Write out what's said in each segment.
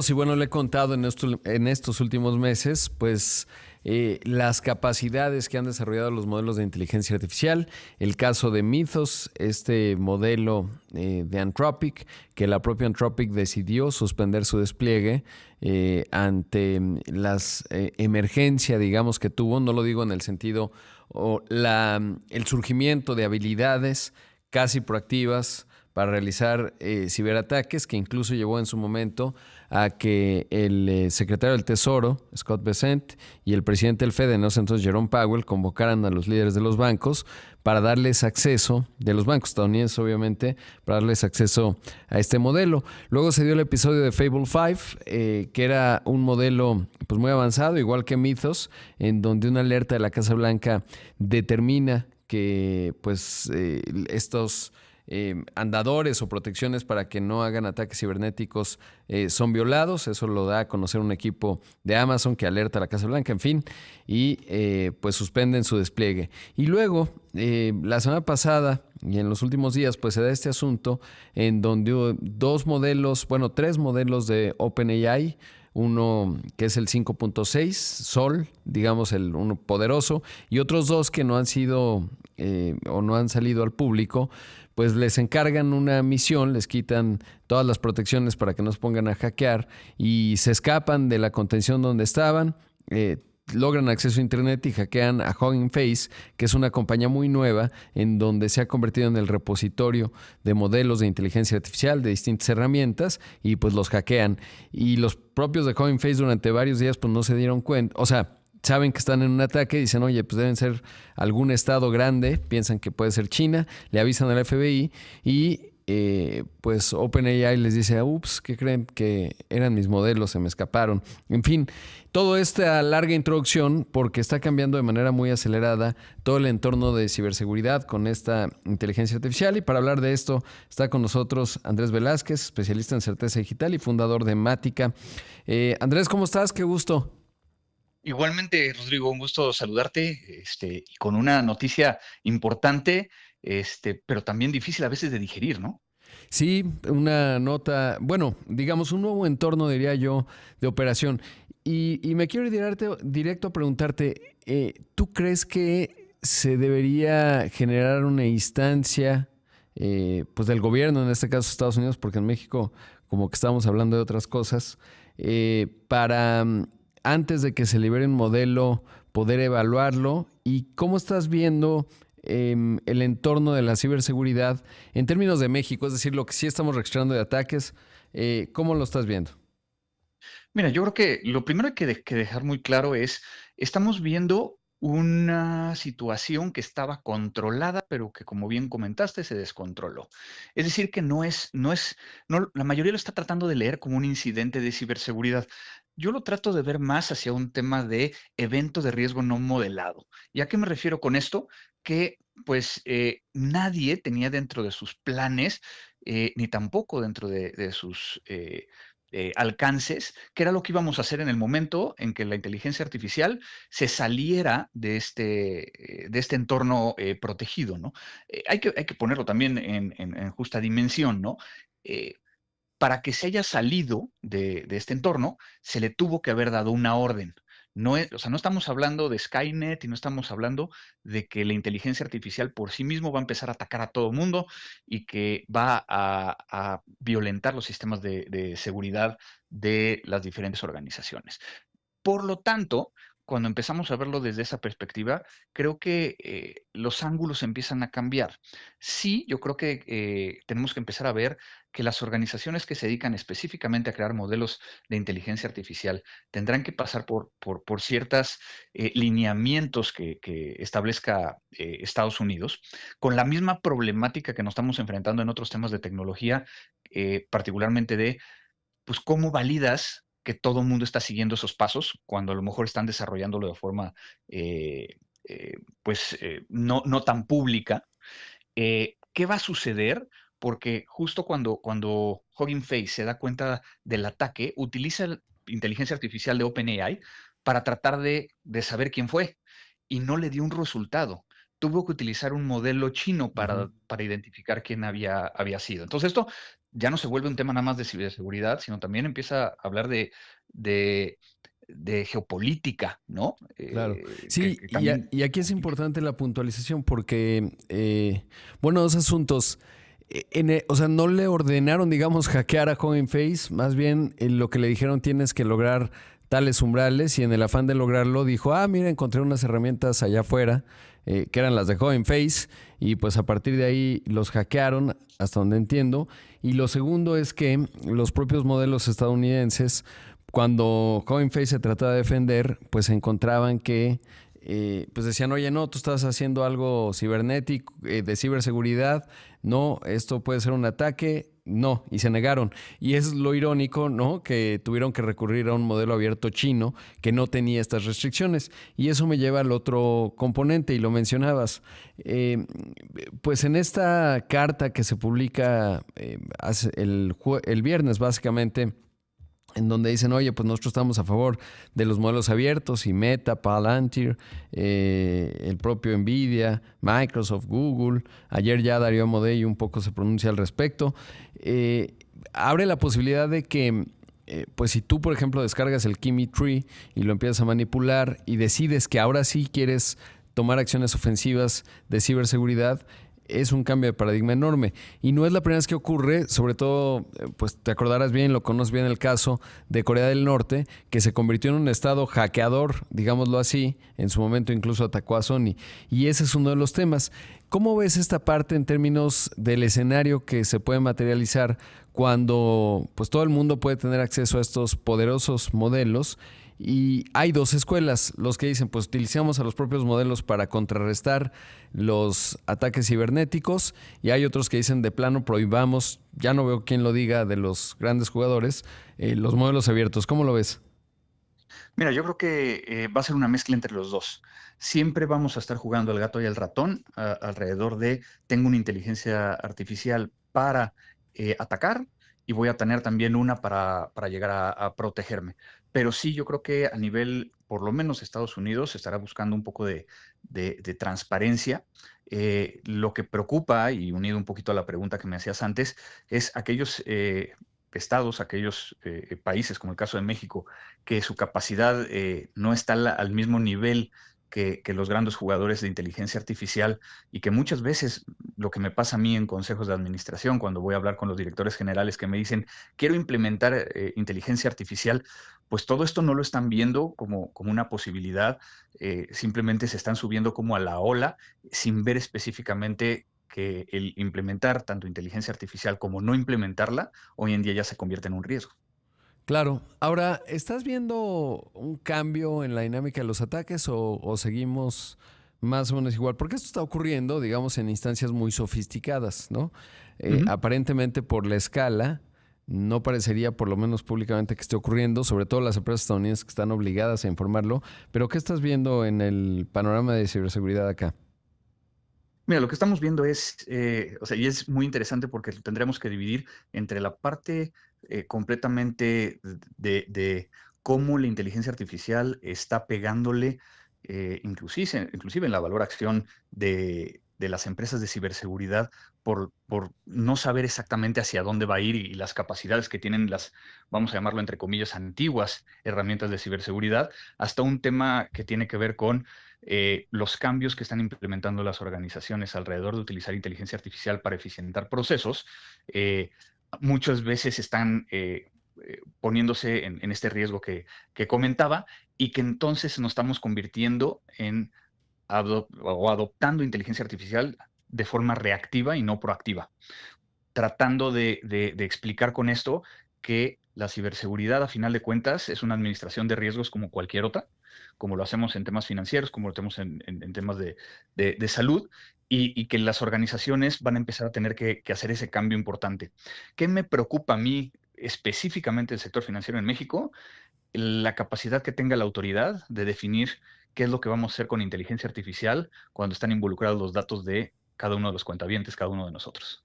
Sí, bueno, le he contado en estos últimos meses, pues las capacidades que han desarrollado los modelos de inteligencia artificial. El caso de Mythos, este modelo de Anthropic, que la propia Anthropic decidió suspender su despliegue ante las emergencia, digamos, que tuvo. No lo digo en el sentido o el surgimiento de habilidades casi proactivas para realizar ciberataques, que incluso llevó en su momento a que el secretario del Tesoro, Scott Bessent, y el presidente del Fed, en ese entonces Jerome Powell, convocaran a los líderes de los bancos para darles acceso, de los bancos estadounidenses obviamente, para darles acceso a este modelo. Luego se dio el episodio de Fable 5, que era un modelo pues muy avanzado, igual que Mythos, en donde una alerta de la Casa Blanca determina que pues estos andadores o protecciones para que no hagan ataques cibernéticos son violados. Eso lo da a conocer un equipo de Amazon que alerta a la Casa Blanca, en fin, y pues suspenden su despliegue. Y luego, la semana pasada y en los últimos días, pues se da este asunto en donde tres modelos de OpenAI, uno que es el 5.6 Sol, digamos el uno poderoso, y otros dos que no han sido o no han salido al público, pues les encargan una misión, les quitan todas las protecciones para que no se pongan a hackear y se escapan de la contención donde estaban, logran acceso a internet y hackean a Hugging Face, que es una compañía muy nueva en donde se ha convertido en el repositorio de modelos de inteligencia artificial de distintas herramientas, y pues los hackean. Y los propios de Hugging Face durante varios días pues no se dieron cuenta, o sea, saben que están en un ataque y dicen, oye, pues deben ser algún estado grande, piensan que puede ser China, le avisan al FBI y pues OpenAI les dice, ups, ¿qué creen? Que eran mis modelos, se me escaparon. En fin, toda esta larga introducción porque está cambiando de manera muy acelerada todo el entorno de ciberseguridad con esta inteligencia artificial, y para hablar de esto está con nosotros Andrés Velázquez, especialista en certeza digital y fundador de Mática. Andrés, ¿cómo estás? Qué gusto. Igualmente, Rodrigo, un gusto saludarte, y con una noticia importante, pero también difícil a veces de digerir, ¿no? Sí, una nota, bueno, digamos un nuevo entorno, diría yo, de operación. Y me quiero ir directo a preguntarte, ¿tú crees que se debería generar una instancia, pues del gobierno, en este caso Estados Unidos, porque en México como que estamos hablando de otras cosas, para antes de que se libere un modelo, poder evaluarlo? ¿Y cómo estás viendo el entorno de la ciberseguridad en términos de México? Es decir, lo que sí estamos registrando de ataques, ¿cómo lo estás viendo? Mira, yo creo que lo primero que dejar muy claro es, estamos viendo una situación que estaba controlada, pero que, como bien comentaste, se descontroló. Es decir, que la mayoría lo está tratando de leer como un incidente de ciberseguridad. Yo lo trato de ver más hacia un tema de evento de riesgo no modelado. ¿Y a qué me refiero con esto? Que pues nadie tenía dentro de sus planes, ni tampoco dentro de sus alcances, que era lo que íbamos a hacer en el momento en que la inteligencia artificial se saliera de este entorno protegido, ¿no? Hay que ponerlo también en justa dimensión, ¿no? Eh, para que se haya salido de este entorno, se le tuvo que haber dado una orden. O sea, no estamos hablando de Skynet y no estamos hablando de que la inteligencia artificial por sí mismo va a empezar a atacar a todo el mundo y que va a violentar los sistemas de seguridad de las diferentes organizaciones. Por lo tanto, cuando empezamos a verlo desde esa perspectiva, creo que los ángulos empiezan a cambiar. Sí, yo creo que tenemos que empezar a ver que las organizaciones que se dedican específicamente a crear modelos de inteligencia artificial tendrán que pasar por ciertos lineamientos que establezca Estados Unidos, con la misma problemática que nos estamos enfrentando en otros temas de tecnología, particularmente de pues cómo validas que todo el mundo está siguiendo esos pasos cuando a lo mejor están desarrollándolo de forma no tan pública. ¿Qué va a suceder? Porque justo cuando Hugging Face se da cuenta del ataque, utiliza la inteligencia artificial de OpenAI para tratar de saber quién fue y no le dio un resultado. Tuvo que utilizar un modelo chino Ujú. para identificar quién había sido. Entonces, esto ya no se vuelve un tema nada más de ciberseguridad, sino también empieza a hablar de, de geopolítica, ¿no? Claro. Que, Sí, que también y aquí es complica. importante la puntualización porque, bueno, dos asuntos. O sea, no le ordenaron, digamos, hackear a Coinface, más bien lo que le dijeron tienes que lograr tales umbrales y en el afán de lograrlo dijo, ah, mira, encontré unas herramientas allá afuera, que eran las de Coinface y pues a partir de ahí los hackearon, hasta donde entiendo. Y lo segundo es que los propios modelos estadounidenses cuando Coinface se trataba de defender, pues encontraban que, pues decían, oye, no, tú estás haciendo algo cibernético, de ciberseguridad, no, esto puede ser un ataque, no, y se negaron. Y es lo irónico, ¿no? Que tuvieron que recurrir a un modelo abierto chino que no tenía estas restricciones. Y eso me lleva al otro componente, y lo mencionabas. Pues en esta carta que se publica el viernes, básicamente, en donde dicen, oye, pues nosotros estamos a favor de los modelos abiertos y Meta, Palantir, el propio Nvidia, Microsoft, Google. Ayer ya Darío Amodei un poco se pronuncia al respecto. Abre la posibilidad de que, pues si tú, por ejemplo, descargas el Kimi Tree y lo empiezas a manipular y decides que ahora sí quieres tomar acciones ofensivas de ciberseguridad, es un cambio de paradigma enorme. Y no es la primera vez que ocurre, sobre todo, pues te acordarás bien, lo conoces bien el caso de Corea del Norte, que se convirtió en un estado hackeador, digámoslo así, en su momento incluso atacó a Sony. Y ese es uno de los temas. ¿Cómo ves esta parte en términos del escenario que se puede materializar cuando pues todo el mundo puede tener acceso a estos poderosos modelos? Y hay dos escuelas, los que dicen, pues utilizamos a los propios modelos para contrarrestar los ataques cibernéticos, y hay otros que dicen, de plano prohibamos, ya no veo quién lo diga de los grandes jugadores, los modelos abiertos. ¿Cómo lo ves? Mira, yo creo que va a ser una mezcla entre los dos. Siempre vamos a estar jugando al gato y al ratón alrededor de tengo una inteligencia artificial para atacar y voy a tener también una para llegar a protegerme. Pero sí, yo creo que a nivel, por lo menos Estados Unidos, se estará buscando un poco de transparencia. Lo que preocupa, y unido un poquito a la pregunta que me hacías antes, es aquellos estados, aquellos países, como el caso de México, que su capacidad no está al mismo nivel que los grandes jugadores de inteligencia artificial y que muchas veces lo que me pasa a mí en consejos de administración, cuando voy a hablar con los directores generales que me dicen, quiero implementar inteligencia artificial, pues todo esto no lo están viendo como una posibilidad, simplemente se están subiendo como a la ola sin ver específicamente que el implementar tanto inteligencia artificial como no implementarla, hoy en día ya se convierte en un riesgo. Claro. Ahora, ¿estás viendo un cambio en la dinámica de los ataques o seguimos más o menos igual? Porque esto está ocurriendo, digamos, en instancias muy sofisticadas, ¿no? Ujú. Aparentemente por la escala, no parecería, por lo menos públicamente, que esté ocurriendo, sobre todo las empresas estadounidenses que están obligadas a informarlo. Pero ¿qué estás viendo en el panorama de ciberseguridad acá? Mira, lo que estamos viendo es, o sea, y es muy interesante porque lo tendremos que dividir entre la parte completamente de cómo la inteligencia artificial está pegándole, inclusive en la valoración de las empresas de ciberseguridad por no saber exactamente hacia dónde va a ir y las capacidades que tienen las, vamos a llamarlo entre comillas, antiguas herramientas de ciberseguridad, hasta un tema que tiene que ver con los cambios que están implementando las organizaciones alrededor de utilizar inteligencia artificial para eficientar procesos, eh, muchas veces están poniéndose en este riesgo que comentaba y que entonces nos estamos convirtiendo en o adoptando inteligencia artificial de forma reactiva y no proactiva, tratando de explicar con esto que la ciberseguridad, a final de cuentas, es una administración de riesgos como cualquier otra, como lo hacemos en temas financieros, como lo hacemos en temas de salud, y que las organizaciones van a empezar a tener que hacer ese cambio importante. ¿Qué me preocupa a mí específicamente del sector financiero en México? La capacidad que tenga la autoridad de definir qué es lo que vamos a hacer con inteligencia artificial cuando están involucrados los datos de cada uno de los cuentavientes, cada uno de nosotros.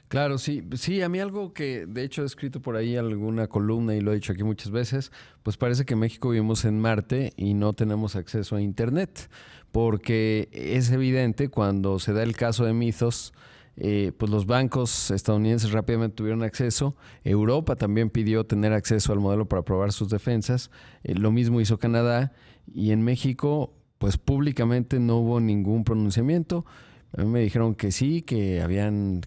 Claro, sí, sí, a mí algo que de hecho he escrito por ahí alguna columna y lo he dicho aquí muchas veces, pues parece que en México vivimos en Marte y no tenemos acceso a Internet, porque es evidente cuando se da el caso de Mythos, pues los bancos estadounidenses rápidamente tuvieron acceso. Europa también pidió tener acceso al modelo para probar sus defensas. Lo mismo hizo Canadá. Y en México, pues públicamente no hubo ningún pronunciamiento. A mí me dijeron que sí, que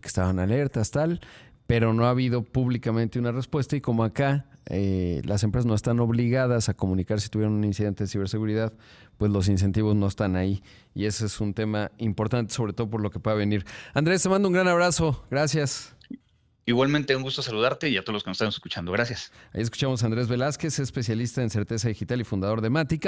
estaban alertas, tal, pero no ha habido públicamente una respuesta. Y como acá las empresas no están obligadas a comunicar si tuvieron un incidente de ciberseguridad, pues los incentivos no están ahí. Y ese es un tema importante, sobre todo por lo que pueda venir. Andrés, te mando un gran abrazo. Gracias. Igualmente, un gusto saludarte y a todos los que nos están escuchando. Gracias. Ahí escuchamos a Andrés Velázquez, especialista en certeza digital y fundador de Mática.